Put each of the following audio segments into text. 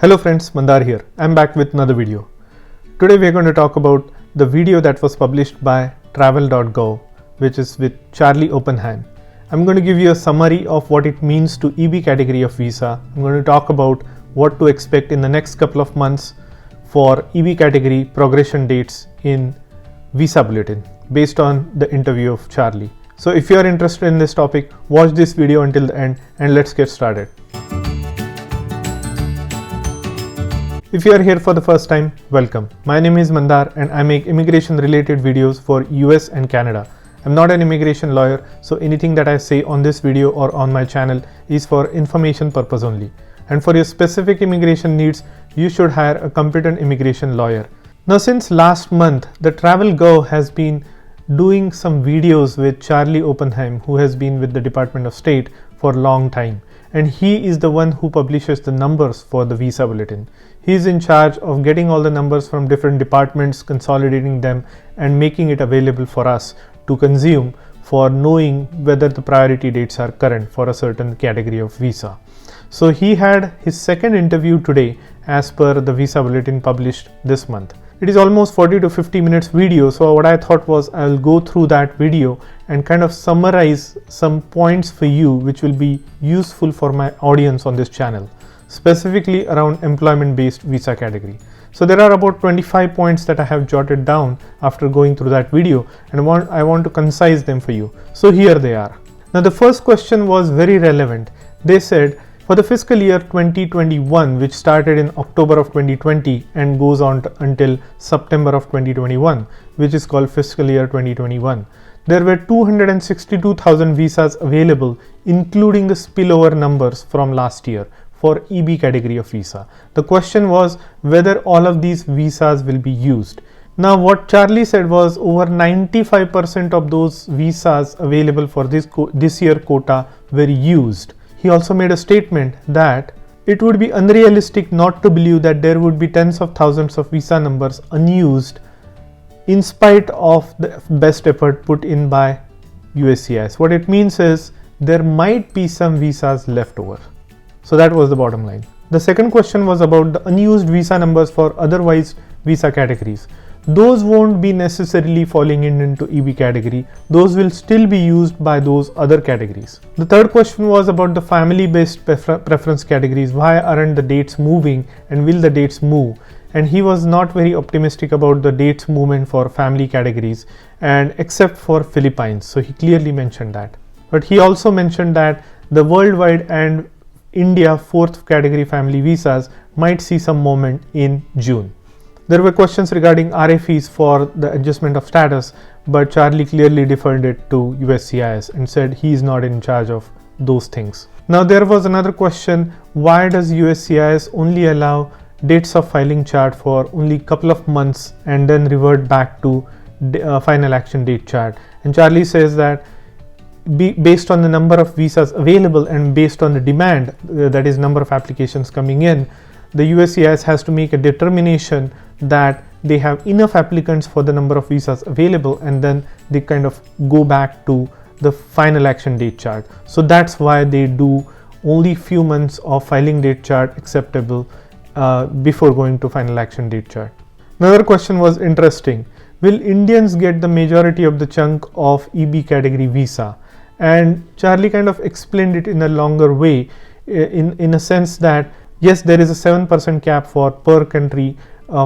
Hello friends, Mandar here. I'm back with another video. Today we are going to talk about the video that was published by travel.gov, which is with Charlie Oppenheim. I'm going to give you a summary of what it means to EB category of visa. I'm going to talk about what to expect in the next couple of months for EB category progression dates in Visa Bulletin based on the interview of Charlie. So if you are interested in this topic, watch this video until the end and let's get started. If you are here for the first time, welcome. My name is Mandar and I make immigration related videos for US and Canada. I'm not an immigration lawyer, so anything that I say on this video or on my channel is for information purpose only. And for your specific immigration needs, you should hire a competent immigration lawyer. Now, since last month, the travel.gov has been doing some videos with Charlie Oppenheim, who has been with the Department of State for a long time. And he is the one who publishes the numbers for the Visa Bulletin. He is in charge of getting all the numbers from different departments, consolidating them and making it available for us to consume for knowing whether the priority dates are current for a certain category of visa. So he had his second interview today as per the Visa Bulletin published this month. It is almost 40 to 50 minutes video, so what I thought was I'll go through that video and kind of summarize some points for you which will be useful for my audience on this channel, specifically around employment based visa category. So there are about 25 points that I have jotted down after going through that video, and I want to concise them for you. So here they are. Now the first question was very relevant. They said, for the fiscal year 2021, which started in October of 2020 and goes on until September of 2021, which is called fiscal year 2021, there were 262,000 visas available, including the spillover numbers from last year for EB category of visa. The question was whether all of these visas will be used. Now what Charlie said was over 95% of those visas available for this year quota were used. He also made a statement that it would be unrealistic not to believe that there would be tens of thousands of visa numbers unused in spite of the best effort put in by USCIS. What it means is there might be some visas left over. So that was the bottom line. The second question was about the unused visa numbers for otherwise visa categories. Those won't be necessarily falling into EB category. Those will still be used by those other categories. The third question was about the family-based preference categories. Why aren't the dates moving and will the dates move? And he was not very optimistic about the dates movement for family categories, and except for Philippines. So he clearly mentioned that. But he also mentioned that the worldwide and India fourth category family visas might see some moment in June. There were questions regarding RFEs for the adjustment of status, but Charlie clearly deferred it to USCIS and said he is not in charge of those things. Now there was another question, why does USCIS only allow dates of filing chart for only couple of months and then revert back to final action date chart? And Charlie says that based on the number of visas available and based on the demand, that is number of applications coming in, the USCIS has to make a determination that they have enough applicants for the number of visas available, and then they kind of go back to the final action date chart. So that's why they do only few months of filing date chart acceptable before going to final action date chart. Another question was interesting. Will Indians get the majority of the chunk of EB category visa? And Charlie kind of explained it in a longer way, in a sense that yes, there is a 7% cap for per country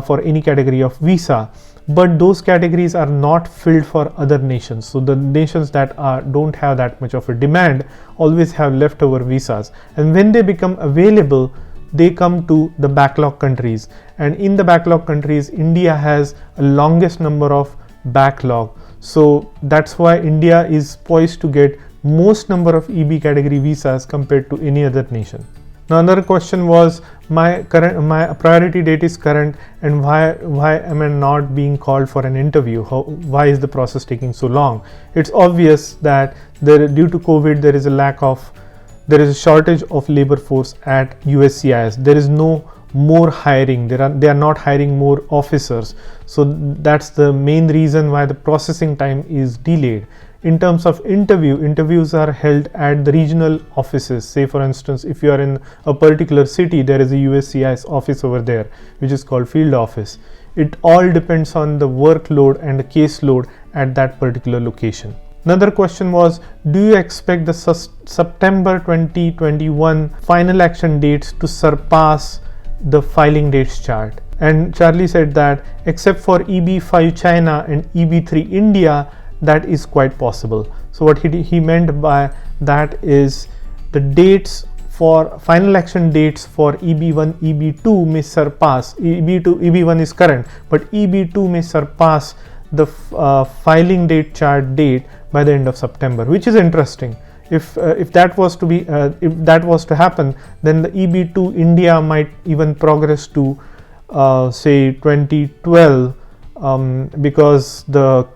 for any category of visa, but those categories are not filled for other nations. So the nations that don't have that much of a demand always have leftover visas, and when they become available, they come to the backlog countries, and in the backlog countries, India has a longest number of backlog. So that's why India is poised to get most number of EB category visas compared to any other nation. Now another question was my priority date is current, and why am I not being called for an interview? Why is the process taking so long? It's obvious that due to COVID there is a shortage of labor force at USCIS. There is no more hiring. They are not hiring more officers. So that's the main reason why the processing time is delayed. in terms of interviews are held at the regional offices. Say for instance, if you are in a particular city, there is a USCIS office over there, which is called field office. It all depends on the workload and the caseload at that particular location. Another question was, do you expect the September 2021 final action dates to surpass the filing dates chart? And Charlie said that except for EB5 China and EB3 India, that is quite possible. So what he meant by that is the dates for final action dates for EB1, EB2 may surpass, EB1 is current, but EB2 may surpass the filing date chart date by the end of September, which is interesting. If that was to happen, then the EB2 India might even progress to say 2012, because the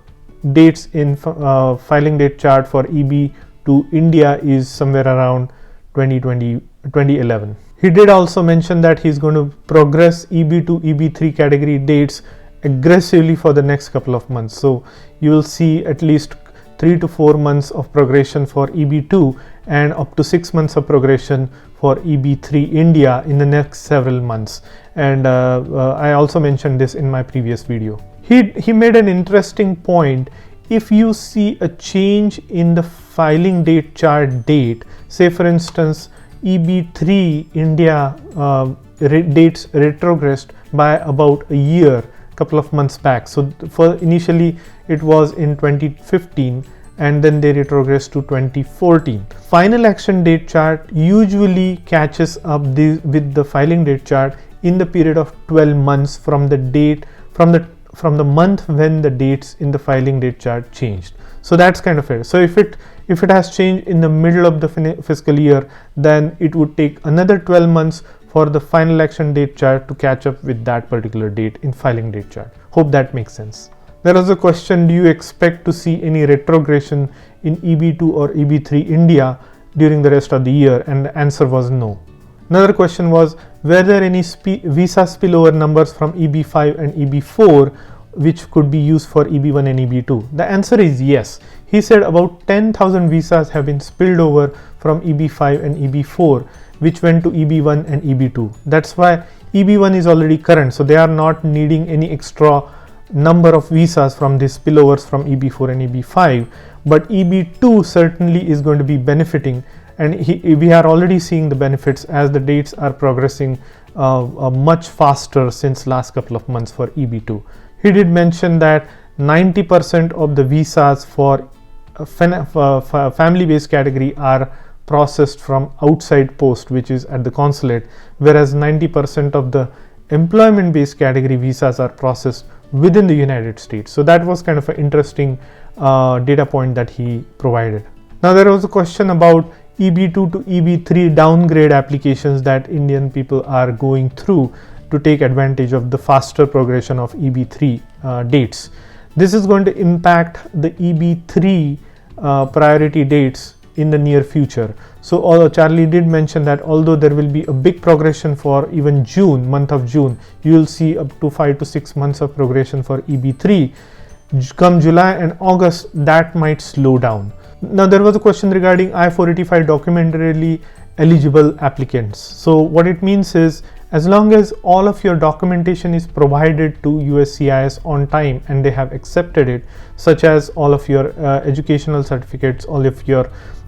dates in filing date chart for EB2 India is somewhere around 2011. He did also mention that he's going to progress EB2, EB3 category dates aggressively for the next couple of months. So you will see at least 3 to 4 months of progression for EB2 and up to 6 months of progression for EB3 India in the next several months. And I also mentioned this in my previous video. He made an interesting point. If you see a change in the filing date chart date, say for instance EB3 India dates retrogressed by about a year, couple of months back. So for initially it was in 2015 and then they retrogressed to 2014. Final action date chart usually catches up with the filing date chart in the period of 12 months from the date from the month when the dates in the filing date chart changed. So that's kind of it. So if it has changed in the middle of the fiscal year, then it would take another 12 months for the final action date chart to catch up with that particular date in filing date chart. Hope that makes sense. There was a question, do you expect to see any retrogression in EB2 or EB3 India during the rest of the year? And the answer was no. Another question was, were there any visa spillover numbers from EB5 and EB4 which could be used for EB1 and EB2? The answer is yes. He said about 10,000 visas have been spilled over from EB5 and EB4 which went to EB1 and EB2. That's why EB1 is already current, so they are not needing any extra number of visas from these spillovers from EB4 and EB5, but EB2 certainly is going to be benefiting, and we are already seeing the benefits as the dates are progressing much faster since last couple of months for EB2. He did mention that 90% of the visas for family-based category are processed from outside post, which is at the consulate, whereas 90% of the employment-based category visas are processed within the United States. So that was kind of an interesting data point that he provided. Now there was a question about EB2 to EB3 downgrade applications that Indian people are going through to take advantage of the faster progression of EB3 dates. This is going to impact the EB3 priority dates in the near future. So Charlie did mention that although there will be a big progression for even June, month of June, you will see up to 5 to 6 months of progression for EB3. Come July and August, that might slow down. Now there was a question regarding I-485 documentarily eligible applicants. So what it means is, as long as all of your documentation is provided to USCIS on time and they have accepted it, such as all of your educational certificates, all of your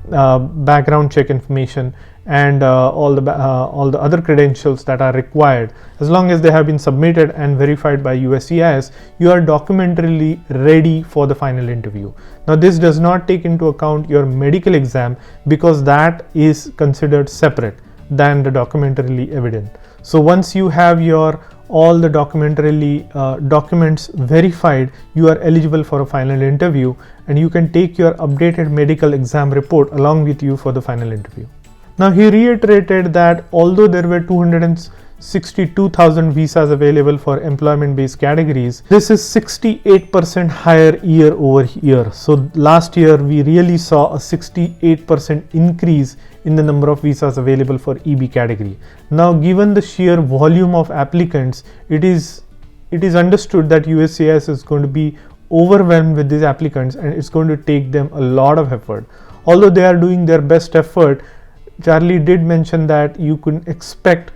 background check information, and all the other credentials that are required, as long as they have been submitted and verified by USCIS, you are documentarily ready for the final interview. Now this does not take into account your medical exam, because that is considered separate than the documentarily evident. So once you have your all the documentarily documents verified, you are eligible for a final interview, and you can take your updated medical exam report along with you for the final interview. Now he reiterated that although there were 262,000 visas available for employment-based categories, this is 68% higher year over year. So last year we really saw a 68% increase in the number of visas available for EB category. Now given the sheer volume of applicants, it is understood that USCIS is going to be overwhelmed with these applicants, and it's going to take them a lot of effort. Although they are doing their best effort, Charlie did mention that you could expect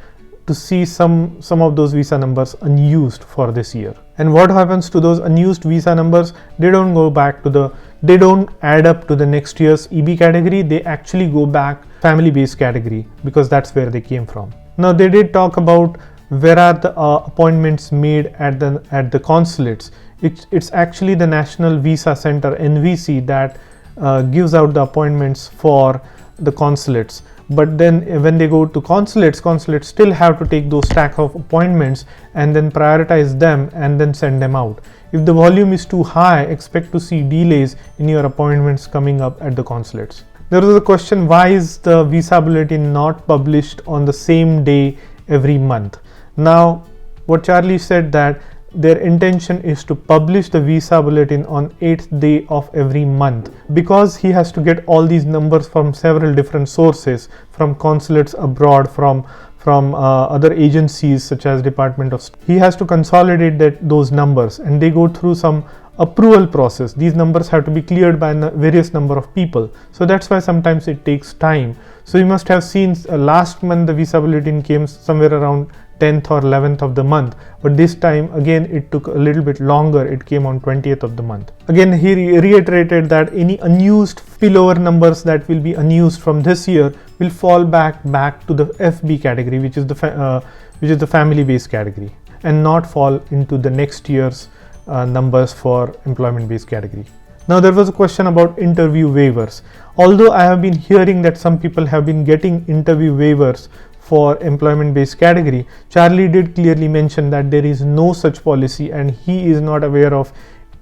to see some of those visa numbers unused for this year. And what happens to those unused visa numbers? They don't add up to the next year's EB category. They actually go back family based category, because that's where they came from. Now they did talk about where are the appointments made at the consulates. It's actually the National Visa Center, NVC, that gives out the appointments for the consulates. But then when they go to consulates still have to take those stack of appointments and then prioritize them and then send them out. If the volume is too high, expect to see delays in your appointments coming up at the consulates. There was a question, why is the visa bulletin not published on the same day every month? Now, what Charlie said that their intention is to publish the visa bulletin on 8th day of every month, because he has to get all these numbers from several different sources, from consulates abroad, from other agencies such as Department of State. He has to consolidate those numbers, and they go through some approval process. These numbers have to be cleared by various number of people, so that's why sometimes it takes time. So you must have seen last month the visa bulletin came somewhere around 10th or 11th of the month, but this time again it took a little bit longer. It came on 20th of the month. Again, he reiterated that any unused spillover numbers that will be unused from this year will fall back to the FB category, which is the family based category, and not fall into the next year's numbers for employment based category. Now there was a question about interview waivers. Although I have been hearing that some people have been getting interview waivers for employment based category, Charlie did clearly mention that there is no such policy, and he is not aware of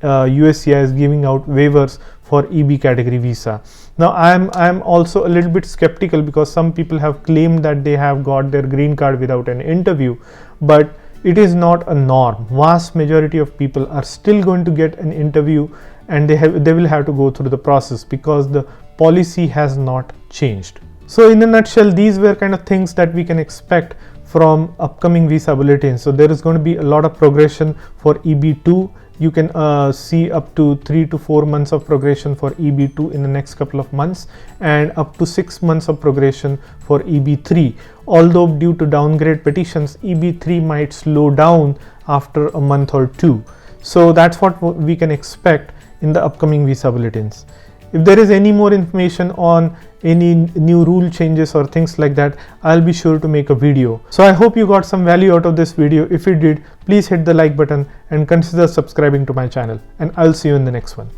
USCIS giving out waivers for EB category visa. Now I am also a little bit skeptical, because some people have claimed that they have got their green card without an interview, but it is not a norm. Vast majority of people are still going to get an interview, and they will have to go through the process, because the policy has not changed. So in a nutshell, these were kind of things that we can expect from upcoming visa bulletins. So there is going to be a lot of progression for EB2. You can see up to 3 to 4 months of progression for EB2 in the next couple of months, and up to 6 months of progression for EB3. Although due to downgrade petitions, EB3 might slow down after a month or two. So that's what we can expect in the upcoming visa bulletins. If there is any more information on any new rule changes or things like that, I'll be sure to make a video. So I hope you got some value out of this video. If you did, please hit the like button and consider subscribing to my channel, and I'll see you in the next one.